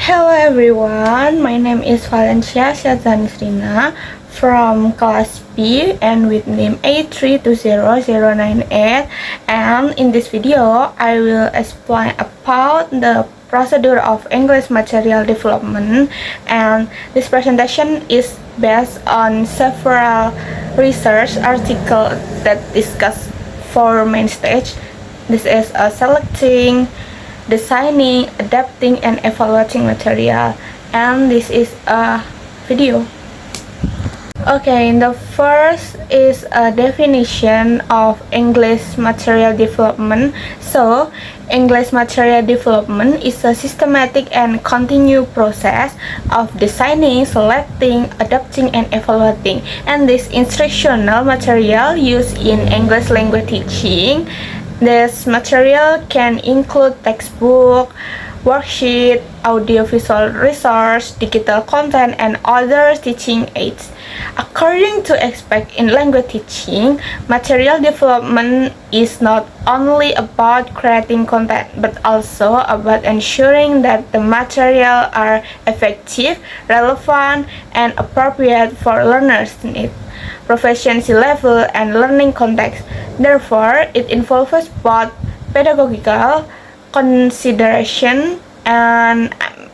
Hello everyone, my name is Valencia Syazanusrina from class B and with name A320098, and in this video I will explain about the procedure of English material development, and this presentation is based on several research articles that discuss four main stages. This is selecting, designing, adapting, and evaluating material, and this is a video. Okay, the first is a definition of English material development. So, English material development is a systematic and continuous process of designing, selecting, adapting, and evaluating. And this instructional material used in English language teaching. This material can include textbook, worksheet, audiovisual resource, digital content, and other teaching aids. According to experts in language teaching, material development is not only about creating content, but also about ensuring that the material are effective, relevant, and appropriate for learners' needs, proficiency level, and learning context. Therefore, it involves both pedagogical consideration and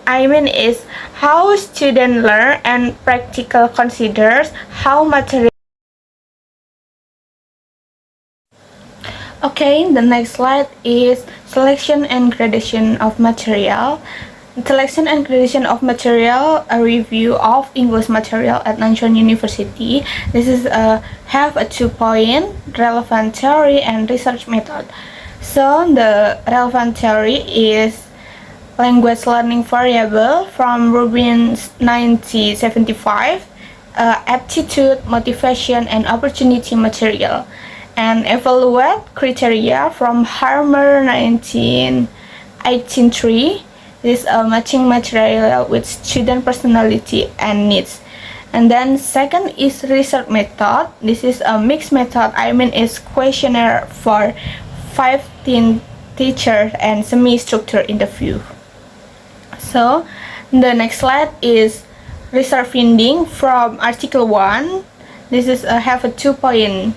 is how students learn, and practical considers how material. Okay, the next slide is selection and gradation of material. Selection and gradation of material, a review of English material at Nanshan University. This is have a 2-point relevant theory and research method. So the relevant theory is language learning variable from Rubin 1975, aptitude, motivation, and opportunity material, and evaluate criteria from Harmer 1983. This is a matching material with student personality and needs. And then second is research method. This is a mixed method. Is questionnaire for 15 teachers and semi-structured interview. So the next slide is research finding from article 1. This is have a 2.2.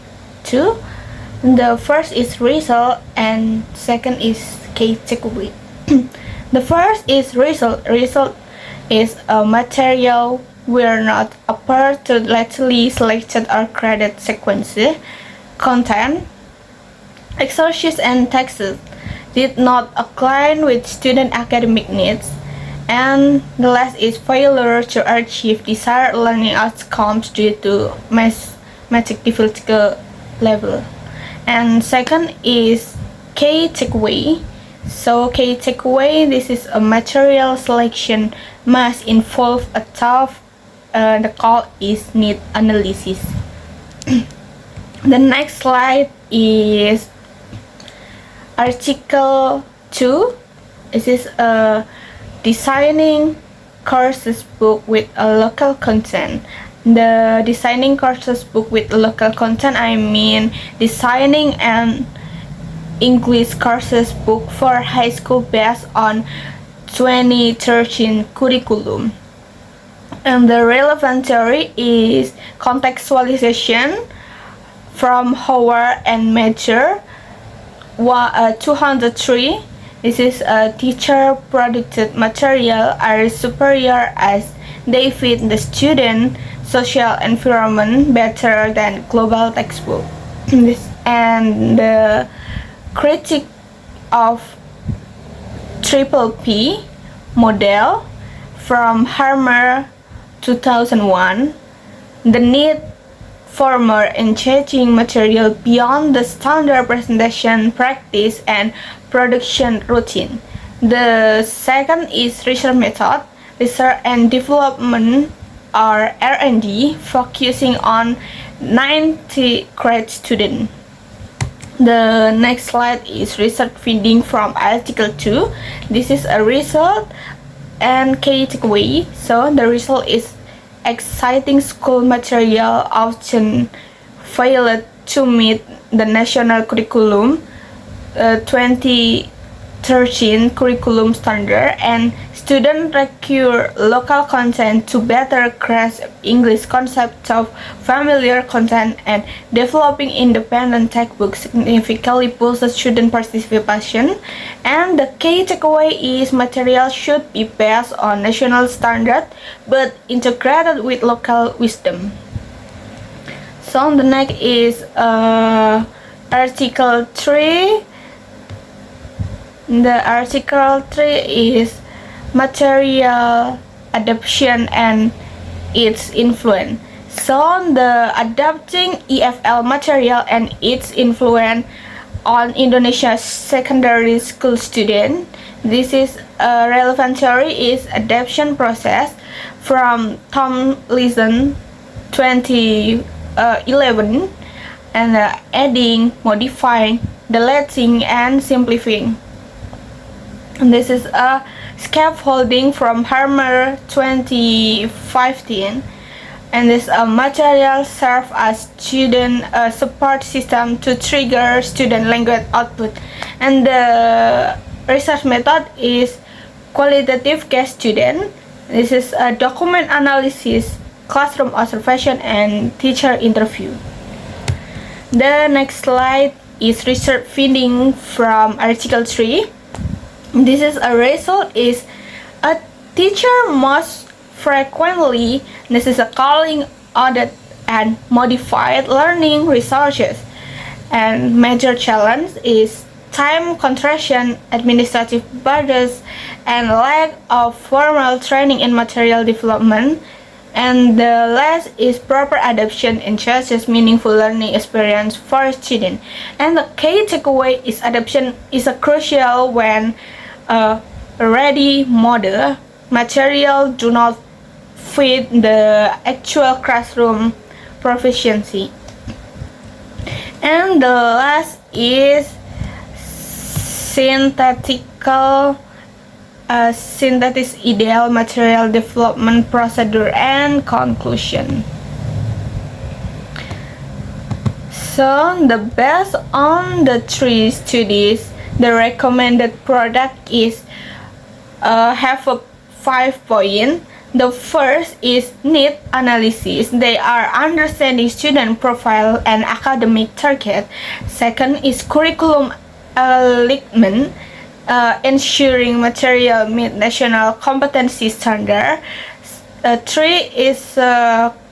The first is result and second is key takeaway. The first is result. Result is a material where not apart to lately selected or created sequences, content, exercises, and texts did not align with student academic needs. And the last is failure to achieve desired learning outcomes due to mathematical difficulty level. And second is key takeaway. So key takeaway, this is a material selection must involve a tough, the call is need analysis. The next slide is article 2. This is a designing courses book with a local content. The designing courses book with local content, designing an English courses book for high school based on 2013 curriculum. And the relevant theory is contextualization from Howard and Major 203. This is a teacher produced material are superior as they fit the student social environment better than global textbook. And the critique of Triple P model from Harmer 2001, the need for more engaging material beyond the standard presentation practice and production routine. The second is research method, research and development or R&D, focusing on 90 grade students. The next slide is research finding from article 2. This is a result and key takeaway. So the result is exciting school material often failed to meet the national curriculum 2013 curriculum standard, and Students require local content to better grasp English concepts of familiar content, and developing independent textbooks significantly boosts student participation. And the key takeaway is material should be based on national standard but integrated with local wisdom. So the next is Article 3. The Article 3 is material adoption and its influence. So the adapting EFL material and its influence on Indonesia's secondary school student. This is a relevant theory is adaptation process from Tom Lison 2011 and adding, modifying, deleting, and simplifying. And this is a scaffolding from Harmer 2015, and this material serves as student support system to trigger student language output. And the research method is qualitative case student. This is a document analysis, classroom observation, and teacher interview. The next slide is research finding from Article 3. This is a result is a teacher most frequently calling audit and modified learning resources, and major challenge is time contraction, administrative burdens, and lack of formal training in material development. And the last is proper adoption ensures meaningful learning experience for students. And the key takeaway is adoption is a crucial when a ready model material do not fit the actual classroom proficiency. And the last is synthetical synthesis ideal material development procedure and conclusion. So based on the 3 studies, the recommended product is have a 5 point. The first is need analysis. They are understanding student profile and academic target. Second is curriculum alignment, ensuring material meet national competency standard. 3 is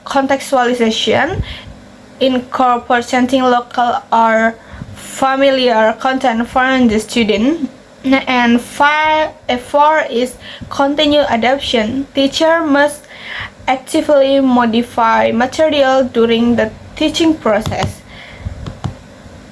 contextualization, incorporating local or familiar content for the student. And 4 is continued adoption. Teacher must actively modify material during the teaching process.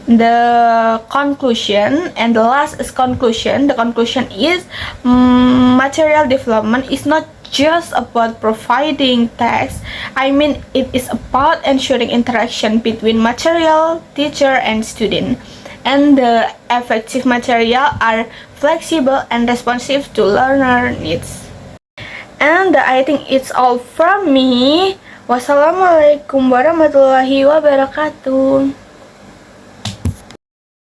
The conclusion, and the last is conclusion. The conclusion is material development is not just about providing text. It is about ensuring interaction between material, teacher, and student. And the effective material are flexible and responsive to learner needs. And I think it's all from me. Wassalamualaikum warahmatullahi wabarakatuh.